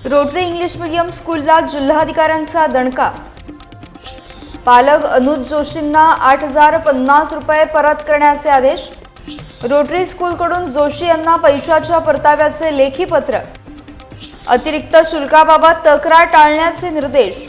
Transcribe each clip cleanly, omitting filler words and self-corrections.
Rotary English medium स्कूलला जिल्हाधिकाऱ्यांचा दणका। पालक अनुज जोशींना 8,050 रुपये परत करण्याचे आदेश। रोटरी स्कूलकडून जोशी यांना पैशाच्या परताव्याचे लेखी पत्र। अतिरिक्त शुल्काबाबत तक्रार टाळण्याचे निर्देश।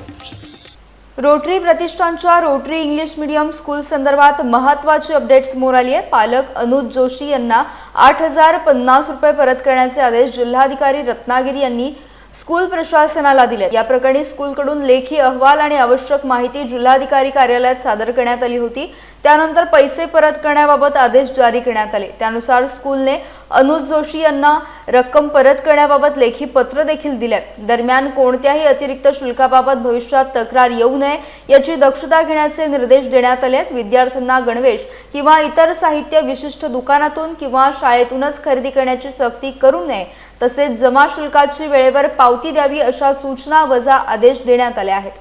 रोटरी प्रतिष्ठानच्या रोटरी इंग्लिश मीडियम स्कूल संदर्भात महत्त्वाची अपडेट समोर आली आहे। पालक अनुज जोशी यांना 8,050 रुपये परत करण्याचे आदेश जिल्हाधिकारी रत्नागिरी यांनी स्कूल प्रशासनाला दिले। या प्रकरणी स्कूलकडून लेखी अहवाल आणि आवश्यक माहिती जिल्हाधिकारी कार्यालयात सादर करण्यात आली होती। त्यानंतर पैसे परत करण्याबाबत आदेश जारी करण्यात आले। त्यानुसार स्कूलने अनुज जोशी यांना रक्कम परत करण्याबाबत लेखी पत्र देखील दिले। दरम्यान कोणत्याही अतिरिक्त शुल्काबाबत भविष्यात तक्रार येऊ नये याची दक्षता घेण्याचे निर्देश देण्यात आले आहेत। विद्यार्थ्यांना गणवेश किंवा इतर साहित्य विशिष्ट दुकानातून किंवा शाळेतूनच खरेदी करण्याची सक्ती करू नये, तसेच जमा शुल्काची वेळेवर पावती द्यावी अशा सूचना वजा आदेश देण्यात आले आहेत।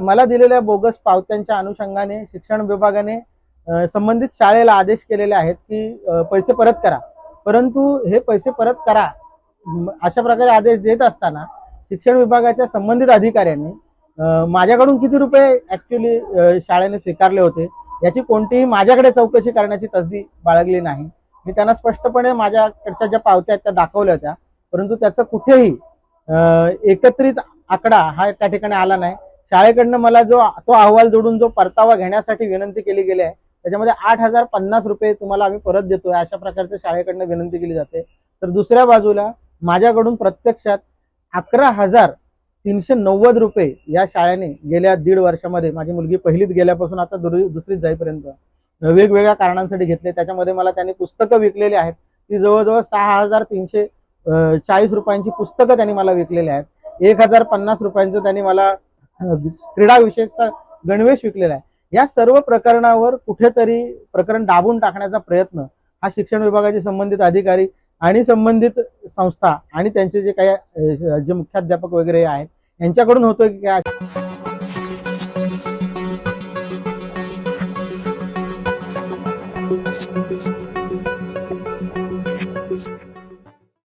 मला दिलेल्या बोगस पावत्यांच्या अनुषंगाने शिक्षण विभागाने संबंधित शाळेला आदेश केलेले आहेत की पैसे परत करा, परंतु हे पैसे परत करा अशा प्रकारे आदेश देत असताना शिक्षण विभागाच्या संबंधित अधिकाऱ्यांनी माझ्याकडून किती रुपये ऍक्च्युअली शाळेने स्वीकारले होते याची कोणतीही माझ्याकडे चौकशी करण्याची तसदी बाळगली नाही। मी त्यांना स्पष्टपणे माझ्याकडच्या ज्या पावत्या त्या दाखवल्या होत्या, परंतु त्याचं कुठेही एकत्रित आकडा हा त्या ठिकाणी आला नाही। शाळेकडनं मला तो अहवाल जोडून जो परतावा घेण्यासाठी विनंती केली गेली आहे त्याच्यामध्ये 8,050 रुपये तुम्हाला आम्ही परत देतोय अशा प्रकारचे शाळेकडनं विनंती केली जाते। तर दुसऱ्या बाजूला माझ्याकडून प्रत्यक्षात 11,390 रुपये या शाळेने गेल्या 1.5 वर्षामध्ये, माझी मुलगी पहिलीत गेल्यापासून आता दुसरीत जाईपर्यंत वेगवेगळ्या कारणांसाठी घेतले। त्याच्यामध्ये मला त्यांनी पुस्तकं विकलेली आहेत, ती जवळजवळ 6,340 रुपयांची पुस्तकं त्यांनी मला विकलेली आहेत। 1,050 रुपयांचं त्यांनी मला क्रीडा विषयकचा गणवेश विकलेला आहे। या सर्व प्रकरणावर कुठेतरी प्रकरण दाबून टाकण्याचा प्रयत्न हा शिक्षण विभागाचे संबंधित अधिकारी आणि संबंधित संस्था आणि त्यांचे जे काही जे मुख्याध्यापक वगैरे आहेत यांच्याकडून होतोय की